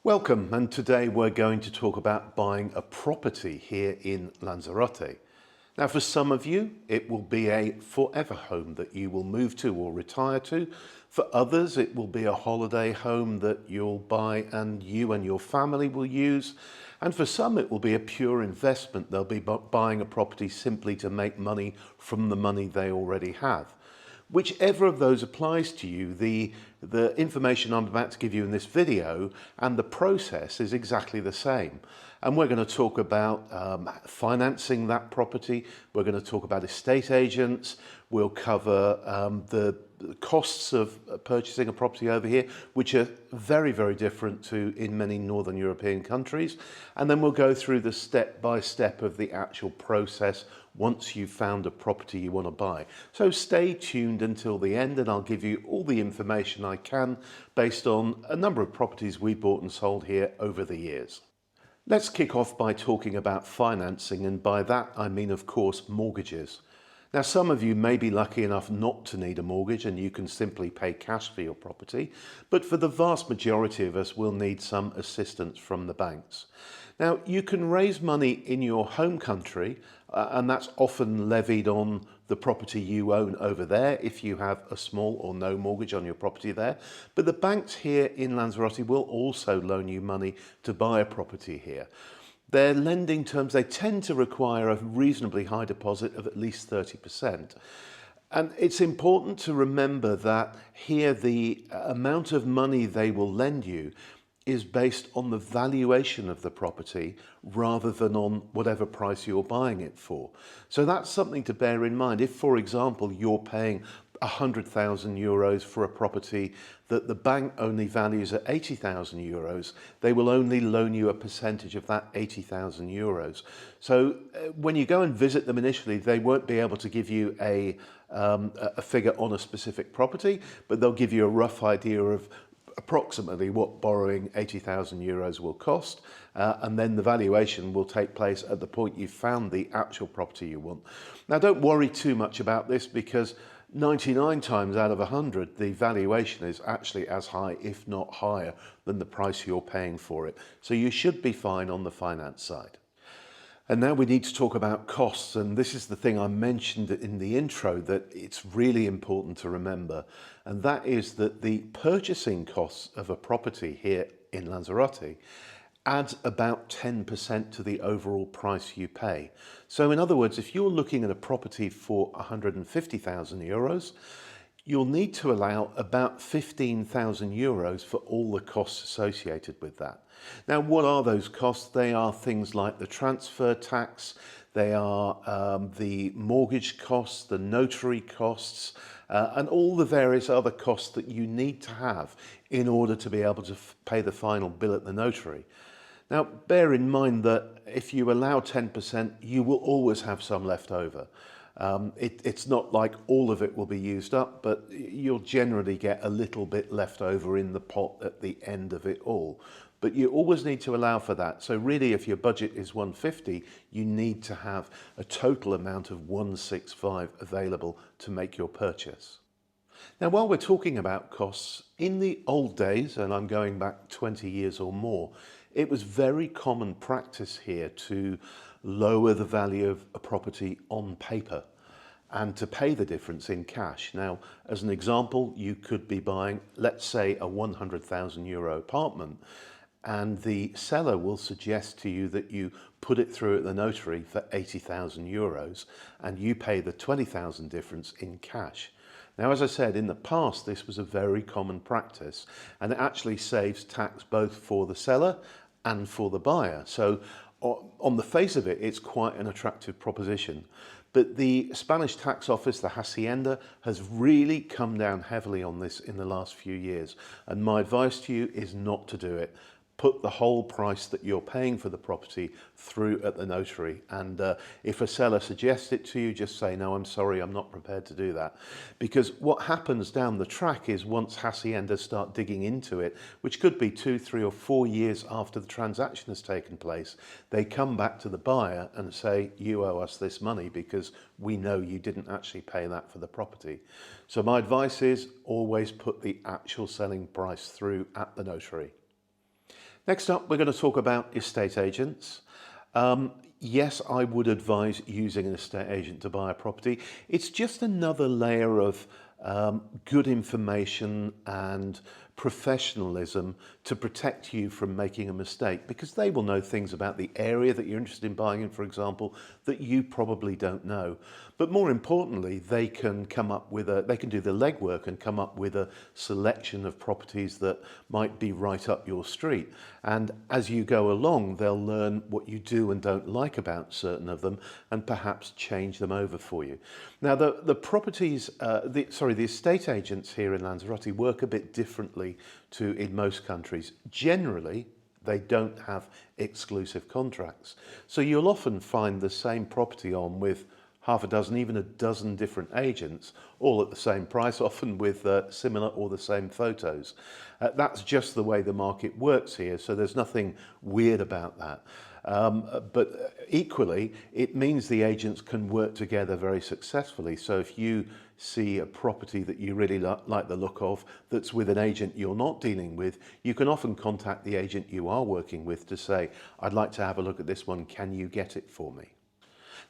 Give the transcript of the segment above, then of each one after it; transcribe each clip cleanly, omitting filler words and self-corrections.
Welcome, and today we're going to talk about buying a property here in Lanzarote. Now, for some of you, it will be a forever home that you will move to or retire to. For others, it will be a holiday home that you'll buy and you and your family will use. And for some, it will be a pure investment. They'll be buying a property simply to make money from the money they already have. Whichever of those applies to you, the information I'm about to give you in this video and the process is exactly the same. And we're going to talk about financing that property. We're going to talk about estate agents. We'll cover the costs of purchasing a property over here, which are very, very different to in many Northern European countries. And then we'll go through the step by step of the actual process once you've found a property you want to buy. So stay tuned until the end and I'll give you all the information I can based on a number of properties we bought and sold here over the years. Let's kick off by talking about financing, and by that I mean, of course, mortgages. Now, some of you may be lucky enough not to need a mortgage and you can simply pay cash for your property, but for the vast majority of us, we'll need some assistance from the banks. Now, you can raise money in your home country, and that's often levied on the property you own over there if you have a small or no mortgage on your property there. But the banks here in Lanzarote will also loan you money to buy a property here. Their lending terms, they tend to require a reasonably high deposit of at least 30%. And it's important to remember that here the amount of money they will lend you is based on the valuation of the property rather than on whatever price you're buying it for. So that's something to bear in mind. If, for example, you're paying 100,000 euros for a property that the bank only values at 80,000 euros, they will only loan you a percentage of that 80,000 euros. So when you go and visit them initially, they won't be able to give you a figure on a specific property, but they'll give you a rough idea of approximately what borrowing 80,000 euros will cost, and then the valuation will take place at the point you've found the actual property you want. Now, don't worry too much about this because 99 times out of 100, the valuation is actually as high, if not higher, than the price you're paying for it. So you should be fine on the finance side. And now we need to talk about costs, and this is the thing I mentioned in the intro that it's really important to remember, and that is that the purchasing costs of a property here in Lanzarote adds about 10% to the overall price you pay. So in other words, if you're looking at a property for 150,000 euros, you'll need to allow about 15,000 euros for all the costs associated with that. Now, what are those costs? They are things like the transfer tax, they are the mortgage costs, the notary costs, and all the various other costs that you need to have in order to be able to pay the final bill at the notary. Now, bear in mind that if you allow 10%, you will always have some left over. It's not like all of it will be used up, but you'll generally get a little bit left over in the pot at the end of it all. But you always need to allow for that. So really, if your budget is 150, you need to have a total amount of 165 available to make your purchase. Now, while we're talking about costs, in the old days, and I'm going back 20 years or more, it was very common practice here to lower the value of a property on paper and to pay the difference in cash. Now, as an example, you could be buying, let's say, a 100,000 euro apartment, and the seller will suggest to you that you put it through at the notary for 80,000 euros and you pay the 20,000 difference in cash. Now, as I said, in the past, this was a very common practice, and it actually saves tax both for the seller and for the buyer. So on the face of it, it's quite an attractive proposition. But the Spanish tax office, the Hacienda, has really come down heavily on this in the last few years. And my advice to you is not to do it. Put the whole price that you're paying for the property through at the notary. And if a seller suggests it to you, just say, no, I'm sorry, I'm not prepared to do that. Because what happens down the track is once haciendas start digging into it, which could be 2, 3 or 4 years after the transaction has taken place, they come back to the buyer and say, you owe us this money because we know you didn't actually pay that for the property. So my advice is always put the actual selling price through at the notary. Next up, we're going to talk about estate agents. Yes, I would advise using an estate agent to buy a property. It's just another layer of good information and professionalism to protect you from making a mistake, because they will know things about the area that you're interested in buying in, for example, that you probably don't know. But more importantly, they can they can do the legwork and come up with a selection of properties that might be right up your street. And as you go along, they'll learn what you do and don't like about certain of them and perhaps change them over for you. Now, the estate agents here in Lanzarote work a bit differently to in most countries. Generally, they don't have exclusive contracts. So you'll often find the same property on with half a dozen, even a dozen different agents, all at the same price, often with similar or the same photos. That's just the way the market works here, so there's nothing weird about that. But equally, it means the agents can work together very successfully. So if you see a property that you really like the look of that's with an agent you're not dealing with, you can often contact the agent you are working with to say, I'd like to have a look at this one, can you get it for me?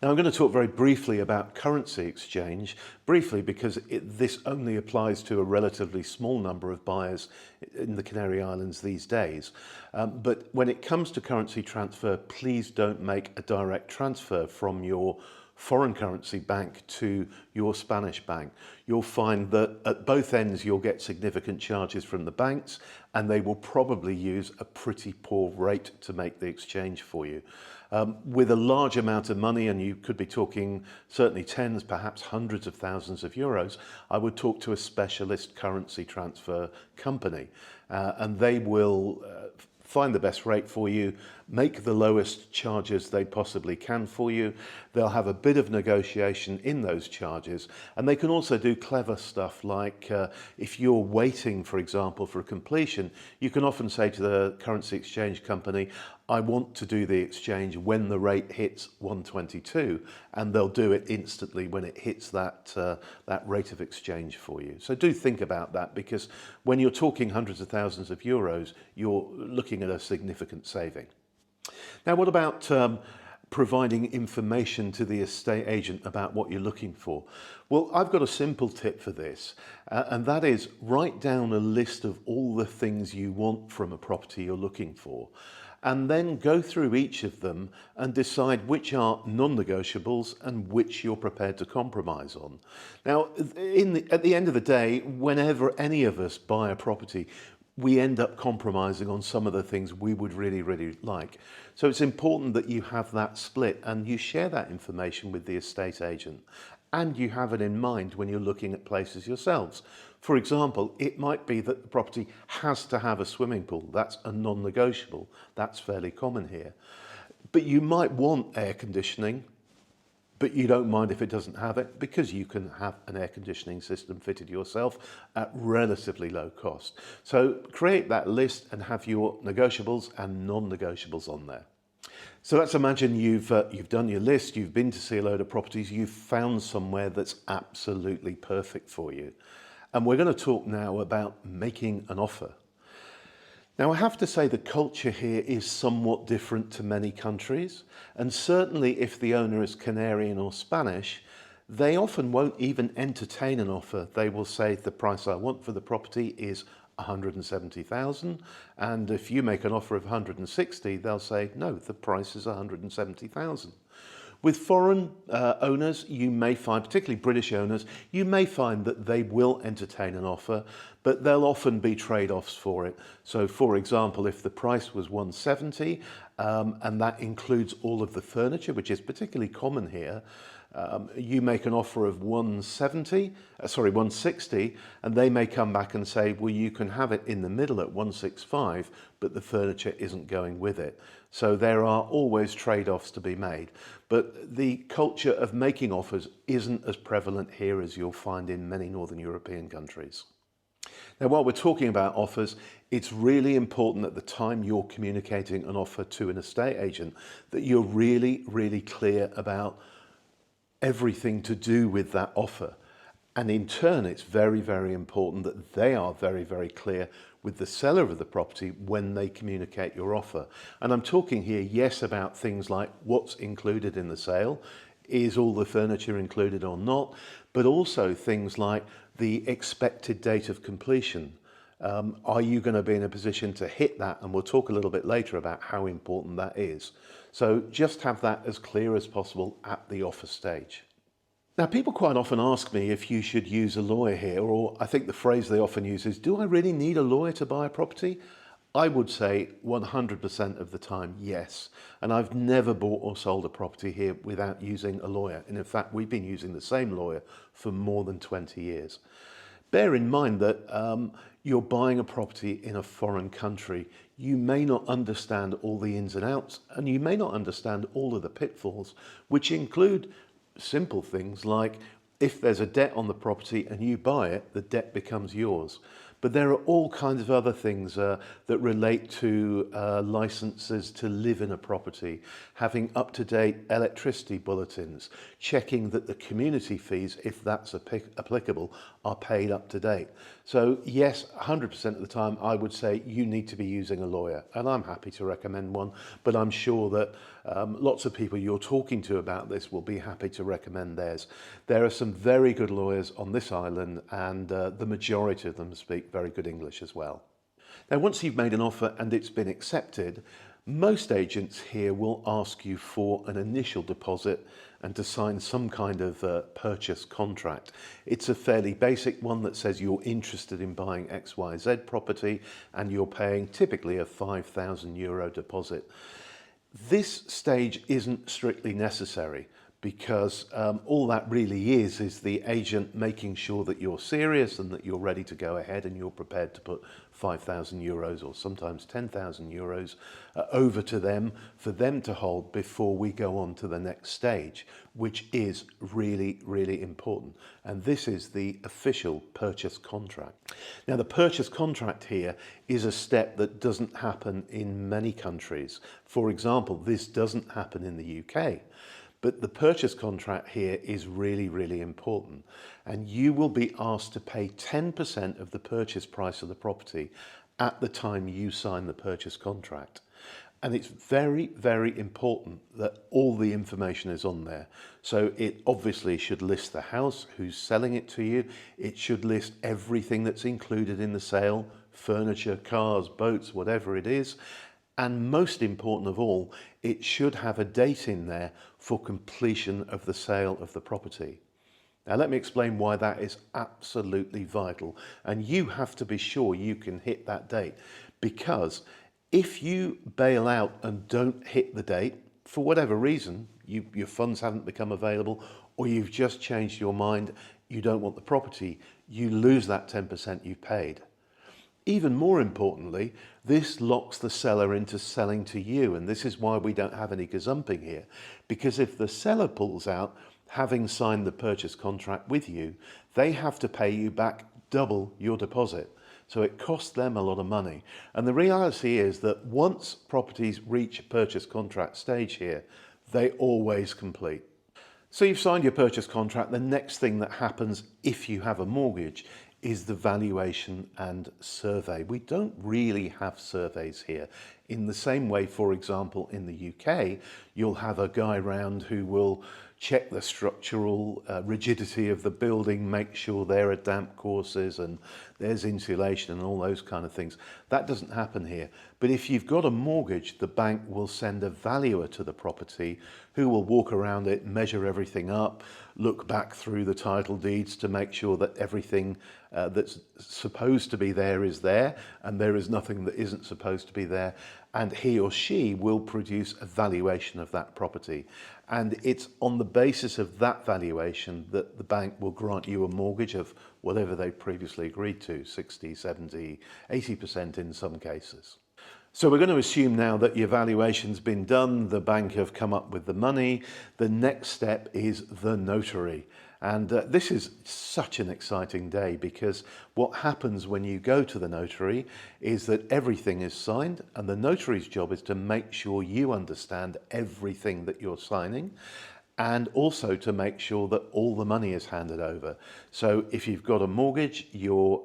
Now, I'm going to talk very briefly about currency exchange, because this only applies to a relatively small number of buyers in the Canary Islands these days. But when it comes to currency transfer, please don't make a direct transfer from your foreign currency bank to your Spanish bank. You'll find that at both ends you'll get significant charges from the banks, and they will probably use a pretty poor rate to make the exchange for you. With a large amount of money, and you could be talking certainly tens, perhaps hundreds of thousands of euros, I would talk to a specialist currency transfer company, and they will find the best rate for you, make the lowest charges they possibly can for you. They'll have a bit of negotiation in those charges, and they can also do clever stuff like if you're waiting, for example, for a completion, you can often say to the currency exchange company, I want to do the exchange when the rate hits 122, and they'll do it instantly when it hits that rate of exchange for you. So do think about that, because when you're talking hundreds of thousands of euros, you're looking at a significant saving. Now, what about providing information to the estate agent about what you're looking for? Well, I've got a simple tip for this, and that is write down a list of all the things you want from a property you're looking for, and then go through each of them and decide which are non-negotiables and which you're prepared to compromise on. Now, at the end of the day, whenever any of us buy a property, we end up compromising on some of the things we would really, really like. So it's important that you have that split and you share that information with the estate agent, and you have it in mind when you're looking at places yourselves. For example, it might be that the property has to have a swimming pool. That's a non-negotiable. That's fairly common here. But you might want air conditioning, but you don't mind if it doesn't have it, because you can have an air conditioning system fitted yourself at relatively low cost. So create that list and have your negotiables and non-negotiables on there. So let's imagine you've done your list, you've been to see a load of properties, you've found somewhere that's absolutely perfect for you. And we're going to talk now about making an offer. Now, I have to say the culture here is somewhat different to many countries, and certainly if the owner is Canarian or Spanish, they often won't even entertain an offer. They will say the price I want for the property is 170,000, and if you make an offer of 160, they'll say no, the price is 170,000. With foreign owners, you may find, particularly British owners, you may find that they will entertain an offer, but there'll often be trade-offs for it. So for example, if the price was 170, and that includes all of the furniture, which is particularly common here, you make an offer of 160, and they may come back and say, well, you can have it in the middle at 165, but the furniture isn't going with it. So there are always trade-offs to be made. But the culture of making offers isn't as prevalent here as you'll find in many Northern European countries. Now, while we're talking about offers, it's really important at the time you're communicating an offer to an estate agent that you're really, really clear about everything to do with that offer. And in turn, it's very, very important that they are very, very clear with the seller of the property when they communicate your offer. And I'm talking here, yes, about things like what's included in the sale, is all the furniture included or not, but also things like the expected date of completion. Are you going to be in a position to hit that? And we'll talk a little bit later about how important that is. So just have that as clear as possible at the offer stage. Now, people quite often ask me if you should use a lawyer here, or I think the phrase they often use is, do I really need a lawyer to buy a property? I would say 100% of the time, yes. And I've never bought or sold a property here without using a lawyer. And in fact, we've been using the same lawyer for more than 20 years. Bear in mind that you're buying a property in a foreign country. You may not understand all the ins and outs, and you may not understand all of the pitfalls, which include simple things like if there's a debt on the property and you buy it, the debt becomes yours. But there are all kinds of other things that relate to licenses to live in a property, having up-to-date electricity bulletins, checking that the community fees, if that's applicable, are paid up to date. So yes, 100% of the time I would say you need to be using a lawyer, and I'm happy to recommend one, but I'm sure that lots of people you're talking to about this will be happy to recommend theirs. There are some very good lawyers on this island, and the majority of them speak very good English as well. Now, once you've made an offer and it's been accepted, most agents here will ask you for an initial deposit and to sign some kind of purchase contract. It's a fairly basic one that says you're interested in buying XYZ property and you're paying typically a €5,000 deposit. This stage isn't strictly necessary because all that really is the agent making sure that you're serious and that you're ready to go ahead and you're prepared to put €5,000 or sometimes €10,000 over to them for them to hold before we go on to the next stage, which is really, really important. And this is the official purchase contract. Now, the purchase contract here is a step that doesn't happen in many countries. For example, this doesn't happen in the UK. But the purchase contract here is really, really important. And you will be asked to pay 10% of the purchase price of the property at the time you sign the purchase contract. And it's very, very important that all the information is on there. So it obviously should list the house, who's selling it to you. It should list everything that's included in the sale, furniture, cars, boats, whatever it is. And most important of all, it should have a date in there for completion of the sale of the property. Now, let me explain why that is absolutely vital. And you have to be sure you can hit that date, because if you bail out and don't hit the date, for whatever reason, your funds haven't become available, or you've just changed your mind, you don't want the property, you lose that 10% you've paid. Even more importantly, this locks the seller into selling to you, and this is why we don't have any gazumping here, because if the seller pulls out, having signed the purchase contract with you, they have to pay you back double your deposit. So it costs them a lot of money. And the reality is that once properties reach purchase contract stage here, they always complete. So you've signed your purchase contract. The next thing that happens if you have a mortgage is the valuation and survey. We don't really have surveys here. In the same way, for example, in the UK, you'll have a guy round who will check the structural rigidity of the building, make sure there are damp courses and there's insulation and all those kind of things. That doesn't happen here. But if you've got a mortgage, the bank will send a valuer to the property who will walk around it, measure everything up, look back through the title deeds to make sure that everything that's supposed to be there is there, and there is nothing that isn't supposed to be there. And he or she will produce a valuation of that property. And it's on the basis of that valuation that the bank will grant you a mortgage of whatever they previously agreed to, 60, 70, 80% in some cases. So we're going to assume now that your valuation's been done, the bank have come up with the money. The next step is the notary. And this is such an exciting day, because what happens when you go to the notary is that everything is signed, and the notary's job is to make sure you understand everything that you're signing. and also to make sure that all the money is handed over. So if you've got a mortgage, your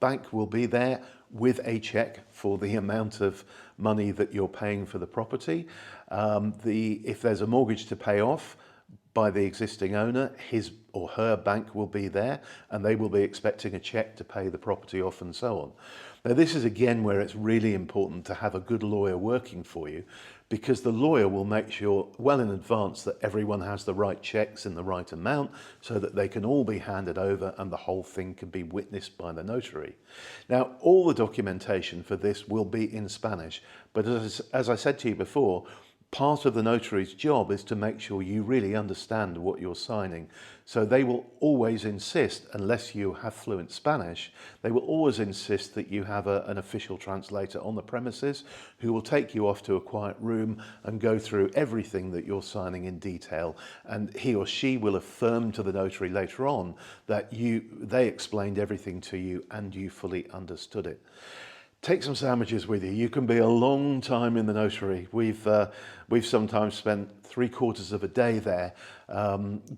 bank will be there with a check for the amount of money that you're paying for the property. If there's a mortgage to pay off by the existing owner, his or her bank will be there, and they will be expecting a check to pay the property off and so on. Now, this is again where it's really important to have a good lawyer working for you, because the lawyer will make sure well in advance that everyone has the right checks in the right amount so that they can all be handed over and the whole thing can be witnessed by the notary. Now, all the documentation for this will be in Spanish, but as I said to you before, part of the notary's job is to make sure you really understand what you're signing. So they will always insist, unless you have fluent Spanish, they will always insist that you have an official translator on the premises who will take you off to a quiet room and go through everything that you're signing in detail. And he or she will affirm to the notary later on that they explained everything to you and you fully understood it. Take some sandwiches with you. You can be a long time in the notary. We've sometimes spent 3/4 of a day there,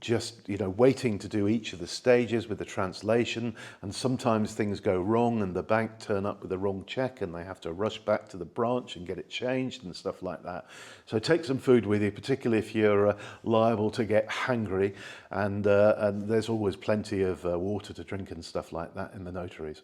just waiting to do each of the stages with the translation. And sometimes things go wrong, and the bank turn up with the wrong check, and they have to rush back to the branch and get it changed and stuff like that. So take some food with you, particularly if you're liable to get hungry. And there's always plenty of water to drink and stuff like that in the notaries.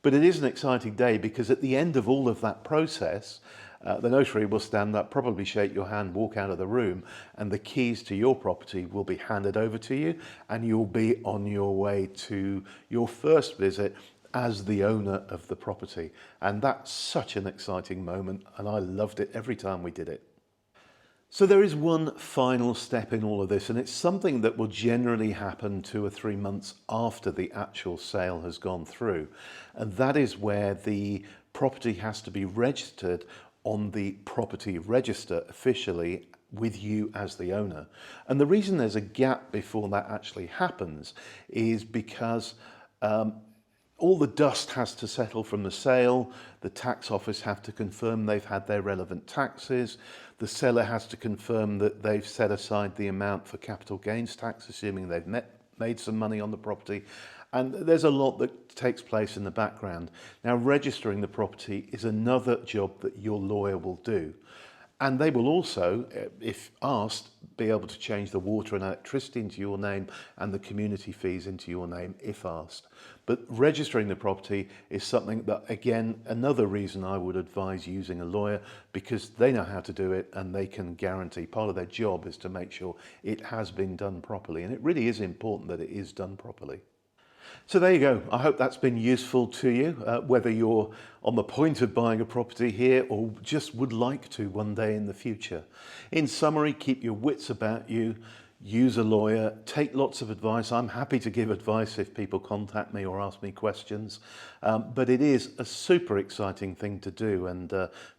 But it is an exciting day because at the end of all of that process, the notary will stand up, probably shake your hand, walk out of the room, and the keys to your property will be handed over to you, and you'll be on your way to your first visit as the owner of the property. And that's such an exciting moment, and I loved it every time we did it. So there is one final step in all of this, and it's something that will generally happen 2 or 3 months after the actual sale has gone through. And that is where the property has to be registered on the property register officially with you as the owner. And the reason there's a gap before that actually happens is because all the dust has to settle from the sale. The tax office have to confirm they've had their relevant taxes. The seller has to confirm that they've set aside the amount for capital gains tax, assuming they've made some money on the property. And there's a lot that takes place in the background. Now, registering the property is another job that your lawyer will do. And they will also, if asked, be able to change the water and electricity into your name and the community fees into your name if asked. But registering the property is something that, again, another reason I would advise using a lawyer, because they know how to do it and they can guarantee part of their job is to make sure it has been done properly. And it really is important that it is done properly. So there you go. I hope that's been useful to you, whether you're on the point of buying a property here or just would like to one day in the future. In summary, keep your wits about you, use a lawyer, take lots of advice. I'm happy to give advice if people contact me or ask me questions, but it is a super exciting thing to do. And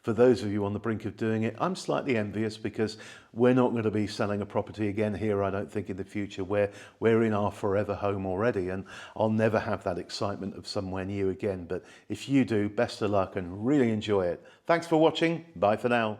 for those of you on the brink of doing it, I'm slightly envious because we're not going to be selling a property again here, I don't think, in the future. We're in our forever home already, and I'll never have that excitement of somewhere new again. But if you do, best of luck and really enjoy it. Thanks for watching. Bye for now.